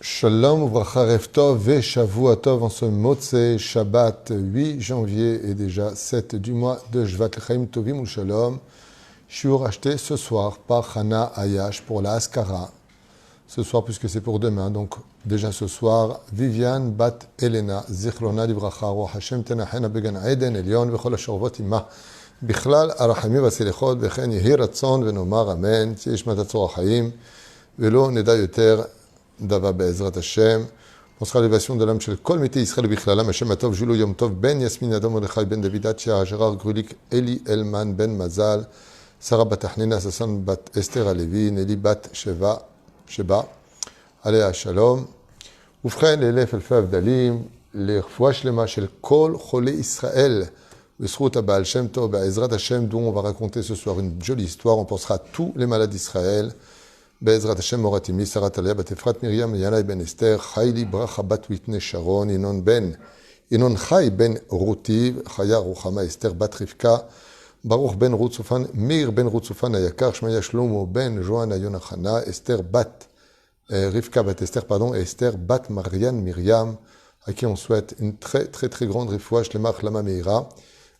Shalom, Uvracha Rev Tov et Shavua Tov en ce Motzei Shabbat 8 janvier et déjà 7 du mois de Shvat L'chaim Tovim ou Shalom. Shiur acheté ce soir par Hana Ayash pour la Haskara. Ce soir puisque c'est pour demain, donc déjà ce soir, Viviane Bat Elena, Zichrona Livracha, Roh Hashem Tenachena Began Eden Elion, Vechol HaSharvot Ima, Bichlal Arachamim Vaselichot, Vechen Yehi Ratzon, Venomar Amen, Tiesh Matatzor HaChaim, Velo Neda Yoter, Dava Be'ezrat Hashem. On sera l'élévation de l'âme chez le Kol Mete Israël Bichlalam, Hashem Atov, Julo Yom Tov, Ben Yasmin Adam Mordechai, Ben David Atchia, Gérard Grulik, Eli Elman, Ben Mazal, Sarah Bat Achnina, Sassan Bat Esther Alevi, Nelly Bat Sheba, Alea Shalom. ובכן, לאלף אלפי הבדלים, לרפואה שלמה של כל חולי ישראל, בזכות הבעל שם טוב, בעזרת השם, dont on va raconter ce soir une jolie histoire, on pensera à tous les malades d'Israël, בעזרת השם מורתימי, שרת עליה, בת אפרת מרים, ינאי בן אסתר, חיילי ברכה בת ויתנה שרון, ינון חי בן רוטיב, חיה רוחמה אסתר בת רבקה, ברוך בן רות סופן, מאיר בן רות סופן היקר, שמעיה שלמה בן ז'ואנה יונה חנה, אסתר בת Rivka bat Esther, et Esther bat Marianne Myriam, à qui on souhaite une très très très grande rifouach lemach lama meira,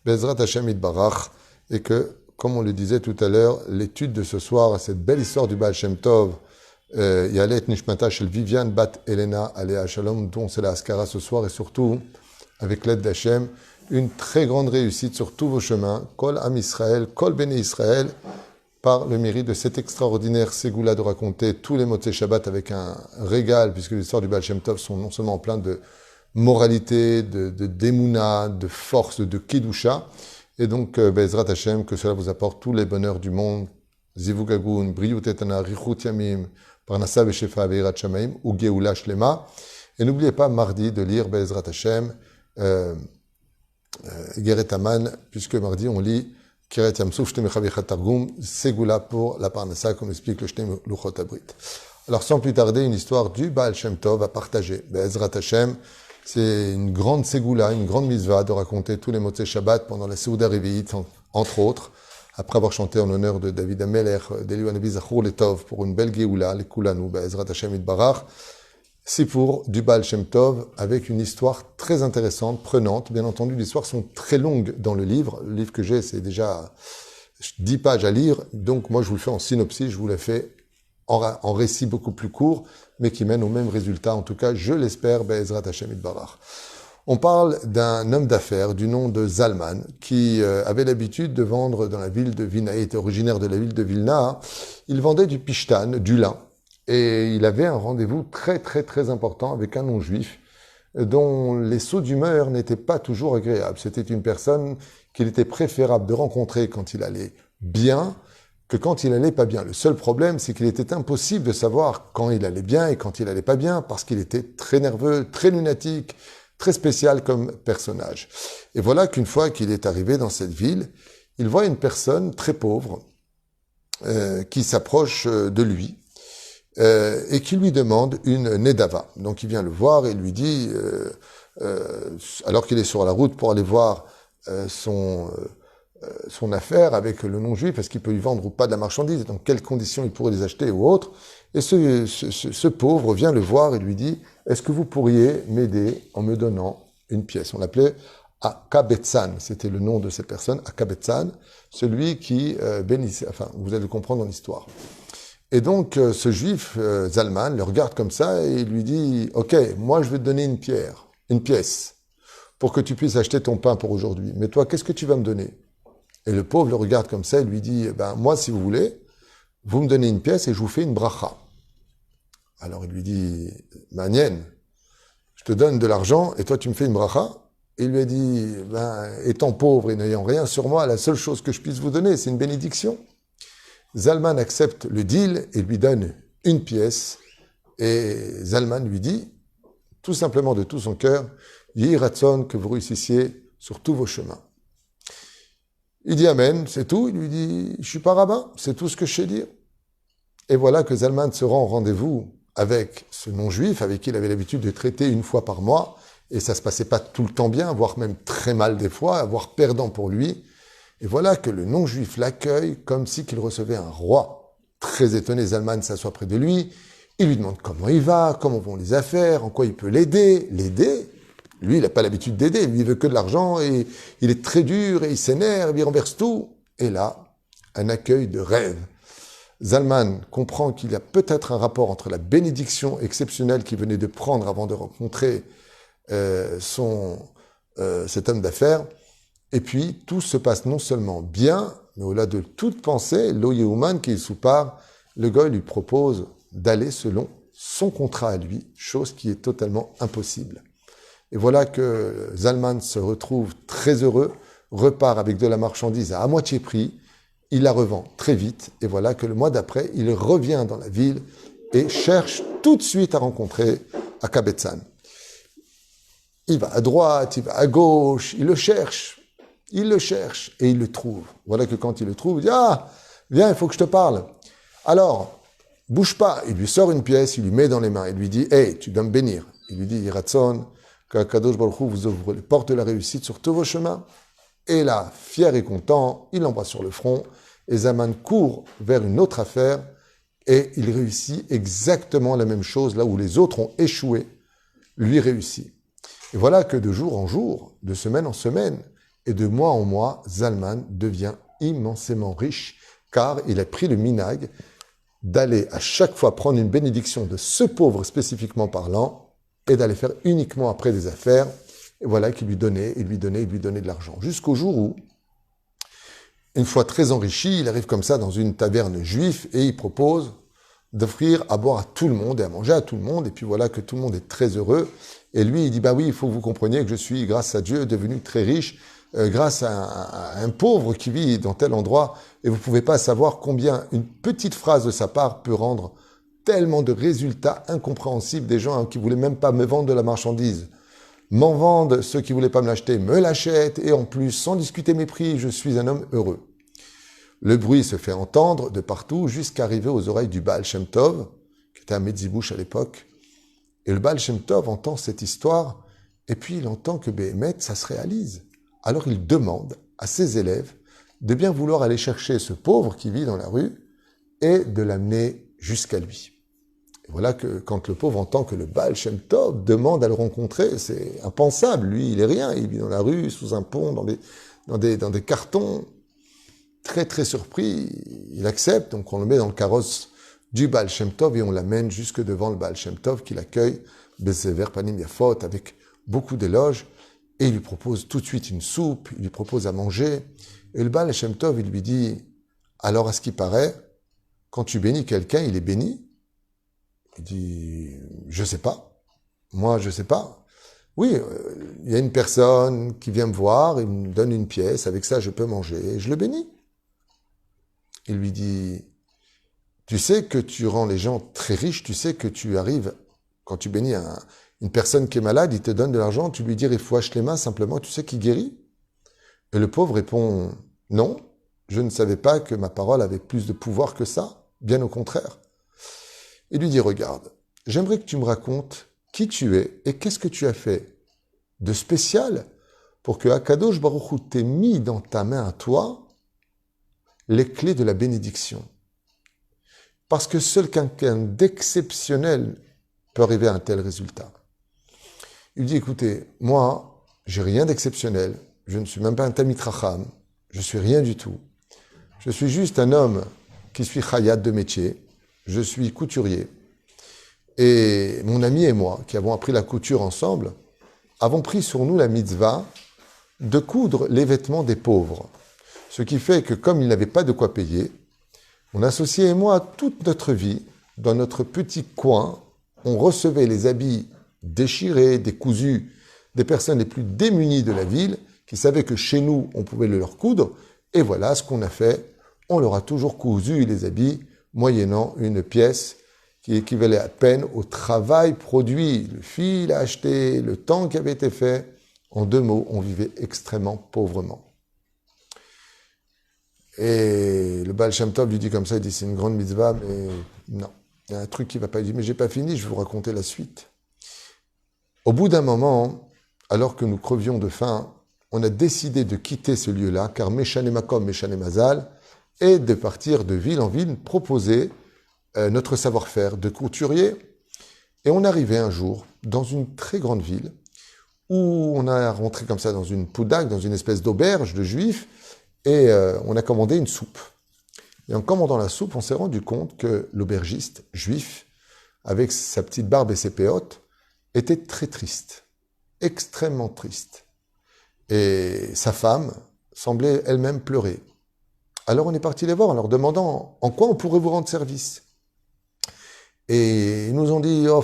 Bezrat Hashem Itbarach, et que, comme on le disait tout à l'heure, l'étude de ce soir, cette belle histoire du Baal Shem Tov, Yalet Nishmata shel Viviane bat Elena, Alea Shalom, dont c'est la Haskara ce soir, et surtout, avec l'aide d'Hachem, une très grande réussite sur tous vos chemins, Kol Am Israël, Kol Bene Israël, par le mérite de cette extraordinaire ségoula de raconter tous les Motzei Shabbat avec un régal, puisque les histoires du Baal Shem Tov sont non seulement pleines de moralité, de démouna, de force, de kedusha, et donc Be'ezrat Hashem, que cela vous apporte tous les bonheurs du monde, Zivug Agun, Briyut Etana, Richut Yamim, Parnassa Veshefa Veirat Shamaim, ou Geoula Shlema. Et n'oubliez pas mardi de lire Be'ezrat Hashem, Geret Aman, puisque mardi on lit Kiret Yamsouf Shtem Echavichat Targum, Ségoula pour la Parnassa, comme explique le Shtem Luchot Abrit. Alors, sans plus tarder, une histoire du Baal Shem Tov à partager. Be'ezrat Hashem, c'est une grande Ségoula, une grande mitzvah de raconter tous les Motzei Shabbat pendant la Seuda Revi'it, entre autres, après avoir chanté en l'honneur de David Amelech, d'Eliou Hanavi Zachor Letov, pour une belle Geoula, les Kulanu, Be'ezrat Hashem Itbarach. C'est pour du Baal Shem Tov, avec une histoire très intéressante, prenante. Bien entendu, les histoires sont très longues dans le livre. Le livre que j'ai, c'est déjà 10 pages à lire. Donc, moi, je vous le fais en synopsis, je vous le fais en récit beaucoup plus court, mais qui mène au même résultat. En tout cas, je l'espère, Be'ezrat Hashem Itbarach. On parle d'un homme d'affaires du nom de Zalman, qui avait l'habitude de vendre dans la ville de Vilna. Il était originaire de la ville de Vilna. Il vendait du pishtan, du lin. Et il avait un rendez-vous très très très important avec un non-juif dont les sauts d'humeur n'étaient pas toujours agréables. C'était une personne qu'il était préférable de rencontrer quand il allait bien que quand il allait pas bien. Le seul problème, c'est qu'il était impossible de savoir quand il allait bien et quand il allait pas bien parce qu'il était très nerveux, très lunatique, très spécial comme personnage. Et voilà qu'une fois qu'il est arrivé dans cette ville, il voit une personne très pauvre qui s'approche de lui. Et qui lui demande une nedava. Donc il vient le voir et lui dit, alors qu'il est sur la route pour aller voir son affaire avec le non-juif, est-ce qu'il peut lui vendre ou pas de la marchandise, et dans quelles conditions il pourrait les acheter ou autre. Et ce pauvre vient le voir et lui dit, est-ce que vous pourriez m'aider en me donnant une pièce? On l'appelait Akabetsan, c'était le nom de cette personne, Akabetsan, celui qui bénissait, enfin vous allez le comprendre dans l'histoire. Et donc, ce juif, Zalman, le regarde comme ça et il lui dit « Ok, moi je vais te donner une pièce, pour que tu puisses acheter ton pain pour aujourd'hui. Mais toi, qu'est-ce que tu vas me donner ?» Et le pauvre le regarde comme ça et lui dit « Moi, si vous voulez, vous me donnez une pièce et je vous fais une bracha. » Alors il lui dit « Manienne, je te donne de l'argent et toi tu me fais une bracha ?» Et il lui a dit « Étant pauvre et n'ayant rien sur moi, la seule chose que je puisse vous donner, c'est une bénédiction. » Zalman accepte le deal et lui donne une pièce. Et Zalman lui dit, tout simplement de tout son cœur, « Yehi Ratzon, que vous réussissiez sur tous vos chemins. » Il dit « Amen », c'est tout. Il lui dit « Je suis pas rabbin, c'est tout ce que je sais dire. » Et voilà que Zalman se rend au rendez-vous avec ce non-juif, avec qui il avait l'habitude de traiter une fois par mois, et ça se passait pas tout le temps bien, voire même très mal des fois, voire perdant pour lui. Et voilà que le non-juif l'accueille comme si qu'il recevait un roi. très étonné, Zalman s'assoit près de lui, il lui demande comment il va, comment vont les affaires, en quoi il peut l'aider. L'aider? Lui, il n'a pas l'habitude d'aider, lui, il veut que de l'argent, et il est très dur, et il s'énerve, il renverse tout. Et là, un accueil de rêve. Zalman comprend qu'il y a peut-être un rapport entre la bénédiction exceptionnelle qu'il venait de prendre avant de rencontrer cet homme d'affaires, et puis tout se passe non seulement bien, mais au-delà de toute pensée, lo Yehuman qui est sous part, le gars lui propose d'aller selon son contrat à lui, chose qui est totalement impossible. Et voilà que Zalman se retrouve très heureux, repart avec de la marchandise à moitié prix, il la revend très vite, et voilà que le mois d'après, il revient dans la ville et cherche tout de suite à rencontrer Akabetsan. Il va à droite, il va à gauche, il le cherche, et il le trouve. Voilà que quand il le trouve, il dit « Ah, viens, il faut que je te parle. » Alors, bouge pas. Il lui sort une pièce, il lui met dans les mains, il lui dit « Hey, tu dois me bénir. » Il lui dit « Yiratson, qu'Akadosh Baruch Hu vous ouvre les portes de la réussite sur tous vos chemins. » Et là, fier et content, il l'embrasse sur le front, et Zalman court vers une autre affaire, et il réussit exactement la même chose, là où les autres ont échoué, lui réussit. Et voilà que de jour en jour, de semaine en semaine, et de mois en mois, Zalman devient immensément riche, car il a pris le minhag d'aller à chaque fois prendre une bénédiction de ce pauvre spécifiquement parlant, et d'aller faire uniquement après des affaires. Et voilà qu'il lui donnait de l'argent. Jusqu'au jour où, une fois très enrichi, il arrive comme ça dans une taverne juive et il propose d'offrir à boire à tout le monde et à manger à tout le monde. Et puis voilà que tout le monde est très heureux. Et lui, il dit, bah oui, il faut que vous compreniez que je suis, grâce à Dieu, devenu très riche, grâce à un pauvre qui vit dans tel endroit. Et vous pouvez pas savoir combien une petite phrase de sa part peut rendre tellement de résultats incompréhensibles des gens qui voulaient même pas me vendre de la marchandise. M'en vendent, ceux qui voulaient pas me l'acheter me l'achètent, et en plus, sans discuter mes prix, je suis un homme heureux. Le bruit se fait entendre de partout, jusqu'à arriver aux oreilles du Baal Shem Tov, qui était un Medzibouche à l'époque. Et le Baal Shem Tov entend cette histoire, et puis il entend que Béhémet, ça se réalise. Alors il demande à ses élèves de bien vouloir aller chercher ce pauvre qui vit dans la rue, et de l'amener jusqu'à lui. Et voilà que quand le pauvre entend que le Baal Shem Tov demande à le rencontrer, c'est impensable. Lui, il est rien. Il vit dans la rue, sous un pont, dans des cartons. Très, très surpris, il accepte. Donc, on le met dans le carrosse du Baal Shem Tov et on l'amène jusque devant le Baal Shem Tov qui l'accueille, Besever Panim Yafot, avec beaucoup d'éloges. Et il lui propose tout de suite une soupe, il lui propose à manger. Et le Baal Shem Tov, il lui dit, alors à ce qui paraît, quand tu bénis quelqu'un, il est béni? Il dit, je sais pas. Moi, je sais pas. Oui, il y a une personne qui vient me voir, il me donne une pièce, avec ça je peux manger, et je le bénis. Il lui dit, tu sais que tu rends les gens très riches, tu sais que tu arrives, quand tu bénis une personne qui est malade, il te donne de l'argent, tu lui dis, il faut acheter les mains, simplement, tu sais qu'il guérit? Et le pauvre répond, non, je ne savais pas que ma parole avait plus de pouvoir que ça, bien au contraire. Il lui dit, regarde, j'aimerais que tu me racontes qui tu es et qu'est-ce que tu as fait de spécial pour que Akadosh Baruch Hu t'ait mis dans ta main à toi les clés de la bénédiction. Parce que seul quelqu'un d'exceptionnel peut arriver à un tel résultat. Il dit, écoutez, moi, j'ai rien d'exceptionnel, je ne suis même pas un Talmid Chacham, je suis rien du tout. Je suis juste un homme qui suis chayat de métier, je suis couturier. Et mon ami et moi, qui avons appris la couture ensemble, avons pris sur nous la mitzvah de coudre les vêtements des pauvres. Ce qui fait que comme il n'avait pas de quoi payer, mon associé et moi, toute notre vie, dans notre petit coin, on recevait les habits déchirés, décousus, des personnes les plus démunies de la ville, qui savaient que chez nous, on pouvait le leur coudre. Et voilà ce qu'on a fait. On leur a toujours cousu les habits, moyennant une pièce qui équivalait à peine au travail produit, le fil à acheter, le temps qui avait été fait. En deux mots, on vivait extrêmement pauvrement. Et le Baal Shem Tov lui dit comme ça, il dit c'est une grande mitzvah, mais non, il y a un truc qui ne va pas. Il dit mais j'ai pas fini, je vais vous raconter la suite. Au bout d'un moment, alors que nous crevions de faim, on a décidé de quitter ce lieu-là, car Meshane Makom, Meshane Mazal, et de partir de ville en ville proposer notre savoir-faire de couturier. Et on arrivait un jour dans une très grande ville où on a rentré comme ça dans une poudak, dans une espèce d'auberge de juifs, et on a commandé une soupe. Et en commandant la soupe, on s'est rendu compte que l'aubergiste juif, avec sa petite barbe et ses péotes, était très triste, extrêmement triste. Et sa femme semblait elle-même pleurer. Alors on est parti les voir en leur demandant en quoi on pourrait vous rendre service. Et ils nous ont dit, oh,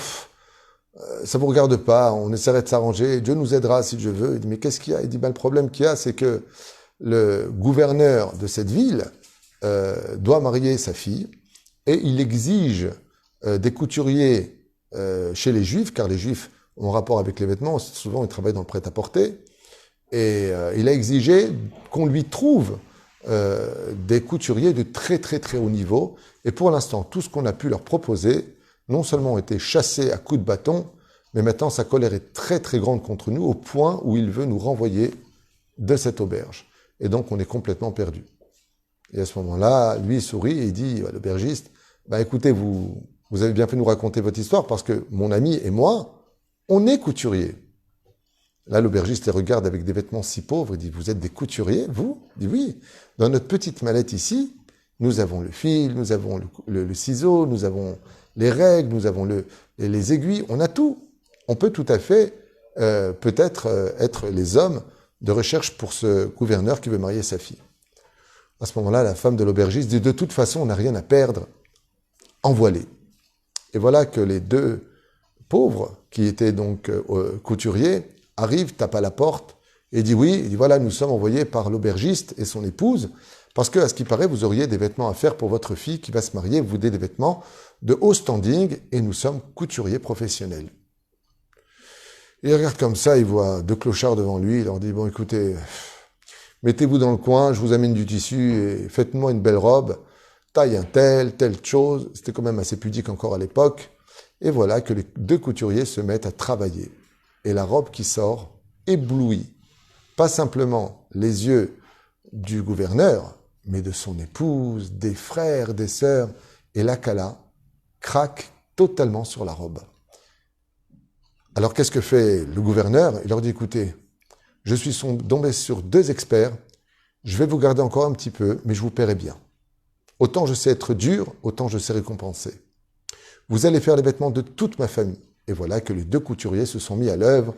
ça vous regarde pas, on essaierait de s'arranger, Dieu nous aidera si Dieu veut. Il dit, mais qu'est-ce qu'il y a? Il dit, le problème qu'il y a, c'est que le gouverneur de cette ville doit marier sa fille et il exige des couturiers chez les juifs, car les juifs ont rapport avec les vêtements, souvent ils travaillent dans le prêt-à-porter, et il a exigé qu'on lui trouve des couturiers de très très très haut niveau, et pour l'instant, tout ce qu'on a pu leur proposer, non seulement ont été chassés à coups de bâton, mais maintenant sa colère est très très grande contre nous, au point où il veut nous renvoyer de cette auberge. Et donc on est complètement perdu. Et à ce moment-là, lui il sourit et il dit à l'aubergiste, écoutez, vous avez bien fait nous raconter votre histoire, parce que mon ami et moi, on est couturiers. Là, l'aubergiste les regarde avec des vêtements si pauvres, il dit, vous êtes des couturiers, vous? Il dit, oui. Dans notre petite mallette ici, nous avons le fil, nous avons le ciseau, nous avons les règles, nous avons les aiguilles, on a tout. On peut tout à fait, peut-être, être les hommes de recherche pour ce gouverneur qui veut marier sa fille. À ce moment-là, la femme de l'aubergiste dit, de toute façon, on n'a rien à perdre, envoie-les. Et voilà que les deux pauvres, qui étaient donc couturiers, arrive, tape à la porte et dit oui, il dit voilà, nous sommes envoyés par l'aubergiste et son épouse parce que, à ce qui paraît, vous auriez des vêtements à faire pour votre fille qui va se marier, vous voulez des vêtements de haut standing et nous sommes couturiers professionnels. Et il regarde comme ça, il voit deux clochards devant lui, il leur dit bon écoutez, mettez-vous dans le coin, je vous amène du tissu et faites-moi une belle robe, taille un telle chose, c'était quand même assez pudique encore à l'époque, et voilà que les deux couturiers se mettent à travailler. Et la robe qui sort éblouit, pas simplement les yeux du gouverneur, mais de son épouse, des frères, des sœurs. Et la Kala craque totalement sur la robe. Alors qu'est-ce que fait le gouverneur? Il leur dit, écoutez, je suis tombé sur deux experts, je vais vous garder encore un petit peu, mais je vous paierai bien. Autant je sais être dur, autant je sais récompenser. Vous allez faire les vêtements de toute ma famille. Et voilà que les deux couturiers se sont mis à l'œuvre,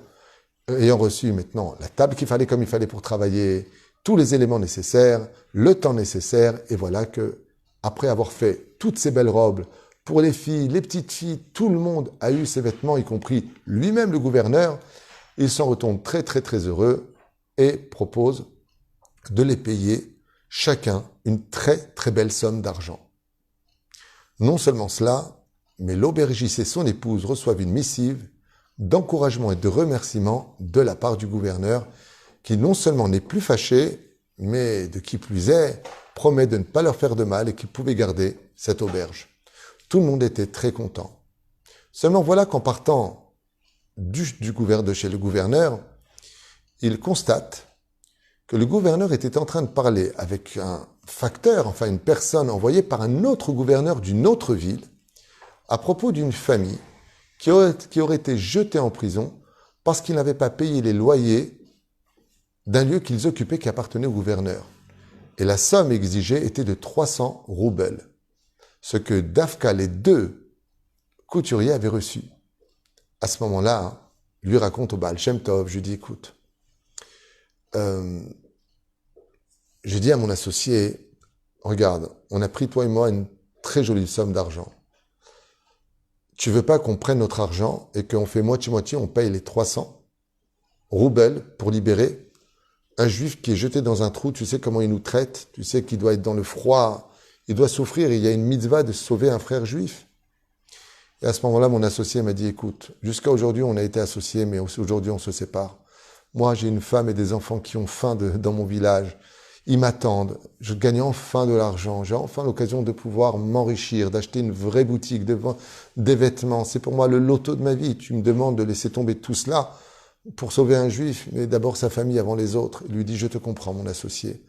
ayant reçu maintenant la table qu'il fallait comme il fallait pour travailler, tous les éléments nécessaires, le temps nécessaire, et voilà que, après avoir fait toutes ces belles robes, pour les filles, les petites filles, tout le monde a eu ces vêtements, y compris lui-même le gouverneur, ils s'en retournent très très très heureux et proposent de les payer chacun une très très belle somme d'argent. Non seulement cela, mais l'aubergiste et son épouse reçoivent une missive d'encouragement et de remerciement de la part du gouverneur, qui non seulement n'est plus fâché, mais de qui plus est, promet de ne pas leur faire de mal et qu'ils pouvaient garder cette auberge. Tout le monde était très content. Seulement voilà qu'en partant de chez le gouverneur, il constate que le gouverneur était en train de parler avec un facteur, enfin une personne envoyée par un autre gouverneur d'une autre ville, à propos d'une famille qui aurait été jetée en prison parce qu'ils n'avaient pas payé les loyers d'un lieu qu'ils occupaient qui appartenait au gouverneur. Et la somme exigée était de 300 roubles, ce que Dafka, les deux couturiers, avaient reçu. À ce moment-là, lui raconte au Baal Shem Tov, je lui dis, écoute, j'ai dit à mon associé, regarde, on a pris toi et moi une très jolie somme d'argent. Tu veux pas qu'on prenne notre argent et qu'on fait moitié-moitié, on paye les 300 roubles pour libérer un juif qui est jeté dans un trou, tu sais comment il nous traite, tu sais qu'il doit être dans le froid, il doit souffrir, il y a une mitzvah de sauver un frère juif. Et à ce moment-là, mon associé m'a dit, écoute, jusqu'à aujourd'hui, on a été associés, mais aujourd'hui, on se sépare. Moi, j'ai une femme et des enfants qui ont faim dans mon village. Ils m'attendent. Je gagne enfin de l'argent. J'ai enfin l'occasion de pouvoir m'enrichir, d'acheter une vraie boutique, des vêtements. C'est pour moi le loto de ma vie. Tu me demandes de laisser tomber tout cela pour sauver un juif, mais d'abord sa famille avant les autres. Il lui dit, je te comprends, mon associé.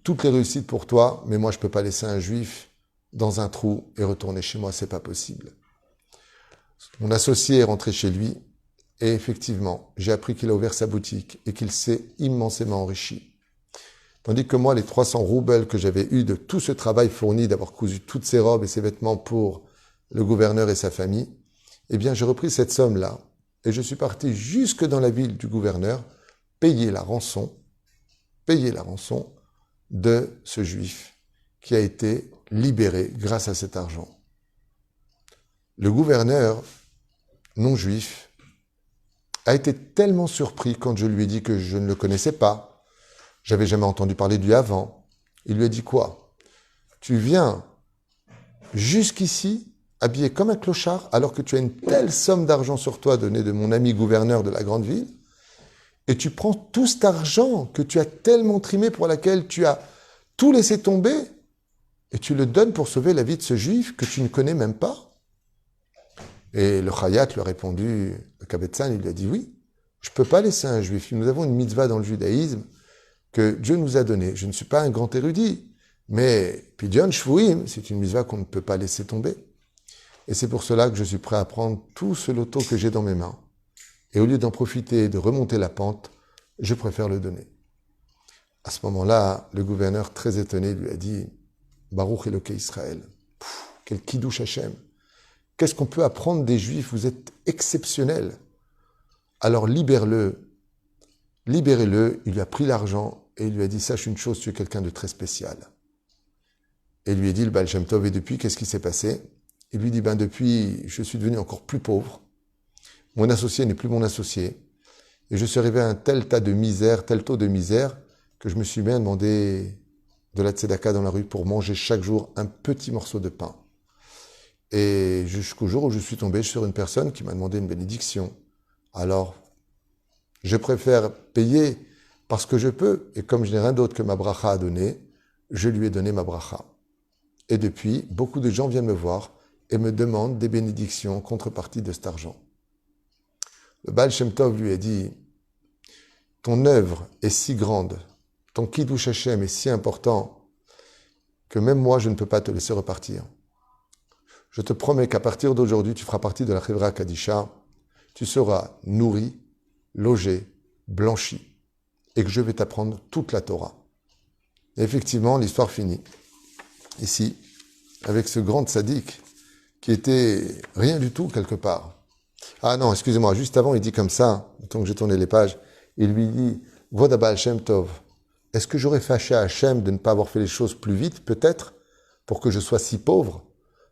toutes les réussites pour toi, mais moi je ne peux pas laisser un juif dans un trou et retourner chez moi, c'est pas possible. Mon associé est rentré chez lui et effectivement, j'ai appris qu'il a ouvert sa boutique et qu'il s'est immensément enrichi. Tandis que moi, les 300 roubles que j'avais eus de tout ce travail fourni, d'avoir cousu toutes ces robes et ces vêtements pour le gouverneur et sa famille, eh bien, j'ai repris cette somme-là et je suis parti jusque dans la ville du gouverneur payer la rançon de ce juif qui a été libéré grâce à cet argent. Le gouverneur non juif a été tellement surpris quand je lui ai dit que je ne le connaissais pas. J'avais jamais entendu parler de lui avant. Il lui a dit quoi? Tu viens jusqu'ici habillé comme un clochard alors que tu as une telle somme d'argent sur toi donnée de mon ami gouverneur de la grande ville et tu prends tout cet argent que tu as tellement trimé pour laquelle tu as tout laissé tomber et tu le donnes pour sauver la vie de ce juif que tu ne connais même pas? Et le Chayat lui a répondu, le Kabetzan, il lui a dit oui, je ne peux pas laisser un juif. Nous avons une mitzvah dans le judaïsme que Dieu nous a donnée. Je ne suis pas un grand érudit, mais Pidyon Shvuim, c'est une mitzvah qu'on ne peut pas laisser tomber. Et c'est pour cela que je suis prêt à prendre tout ce loto que j'ai dans mes mains. Et au lieu d'en profiter et de remonter la pente, je préfère le donner. À ce moment-là, le gouverneur, très étonné, lui a dit « Baruch Eloké Israël, quel kiddush Hashem. Qu'est-ce qu'on peut apprendre des Juifs? Vous êtes exceptionnels. Alors libérez-le. Libérez-le. » Il lui a pris l'argent et il lui a dit « Sache une chose, tu es quelqu'un de très spécial. » Et il lui a dit le Baal Shem Tov, et depuis, qu'est-ce qui s'est passé? Il lui dit, depuis, je suis devenu encore plus pauvre. Mon associé n'est plus mon associé. Et je suis arrivé à un tel tas de misère, tel taux de misère, que je me suis bien demandé de la tzedaka dans la rue pour manger chaque jour un petit morceau de pain. Et jusqu'au jour où je suis tombé sur une personne qui m'a demandé une bénédiction. Alors, je préfère payer parce que je peux. Et comme je n'ai rien d'autre que ma bracha à donner, je lui ai donné ma bracha. Et depuis, beaucoup de gens viennent me voir et me demandent des bénédictions en contrepartie de cet argent. Le Baal Shem Tov lui a dit, ton œuvre est si grande, ton Kiddush Hashem est si important, que même moi, je ne peux pas te laisser repartir. Je te promets qu'à partir d'aujourd'hui, tu feras partie de la Chevra Kadisha, tu seras nourri, logé, blanchi, et que je vais t'apprendre toute la Torah. Et effectivement, l'histoire finit ici, avec ce grand tzaddik, qui était rien du tout quelque part. Ah non, excusez-moi, juste avant, il dit comme ça, tant que j'ai tourné les pages, il lui dit, Vod Baal Shem Tov, est-ce que j'aurais fâché à Hachem de ne pas avoir fait les choses plus vite, peut-être, pour que je sois si pauvre?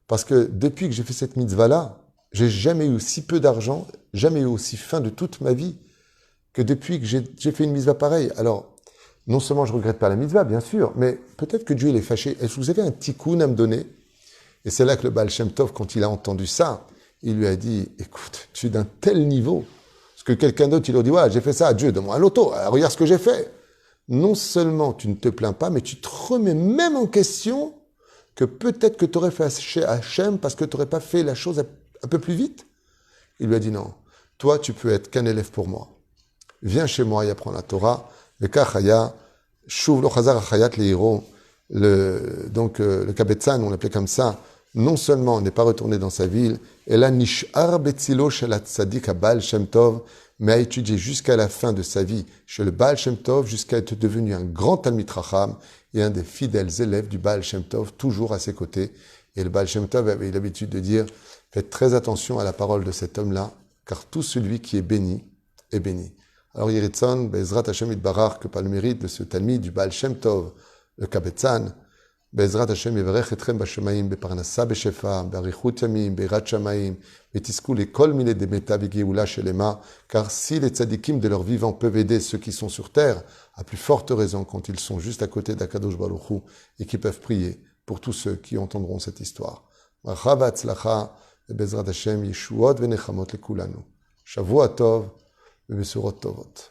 Parce que depuis que j'ai fait cette mitzvah-là, j'ai jamais eu si peu d'argent, jamais eu aussi faim de toute ma vie, que depuis que j'ai fait une mitzvah pareille. Alors, non seulement je ne regrette pas la mitzvah, bien sûr, mais peut-être que Dieu il est fâché. Est-ce que vous avez un tikkun à me donner? Et c'est là que le Baal Shem Tov, quand il a entendu ça, il lui a dit, écoute, tu es d'un tel niveau, parce que quelqu'un d'autre, il lui a dit, ouais, j'ai fait ça à Dieu, donne-moi un loto, regarde ce que j'ai fait. Non seulement tu ne te plains pas, mais tu te remets même en question que peut-être que tu aurais fait chez Hachem parce que tu n'aurais pas fait la chose un peu plus vite. Il lui a dit, non, toi, tu peux être qu'un élève pour moi. Viens chez moi et apprends la Torah. Le Kachaya, Shuv lo Chazar Achayat Leiro, le Kabetzan, on l'appelait comme ça, non seulement n'est pas retourné dans sa ville, et là, Nishar Betzilo Shel Tzadik Baal Shem Tov, mais a étudié jusqu'à la fin de sa vie chez le Baal Shem Tov, jusqu'à être devenu un grand Talmid Chacham et un des fidèles élèves du Baal Shem Tov, toujours à ses côtés. Et le Baal Shem Tov avait l'habitude de dire, faites très attention à la parole de cet homme-là, car tout celui qui est béni est béni. Alors, Yeritzon, Bezrat Hashem Itbarach, que par le mérite de ce Talmid du Baal Shem Tov, le Kabetzan, בעזרת השם יברך אתכם בשמיים, בפרנסה בשפע, באריכות ימים, ביראת שמיים, ותזכו לכל מיני דמתה וגאולה שלמה, car si les tzadikim de leur vivant peuvent aider ceux qui sont sur terre, à plus forte raison quand ils sont juste à côté d'Akadosh Baruch Hu, et qui peuvent prier pour tous ceux qui entendront cette histoire. ברכה והצלחה, ובעזרת השם ישועות ונחמות לכולנו. שבוע טוב ובשורות טובות.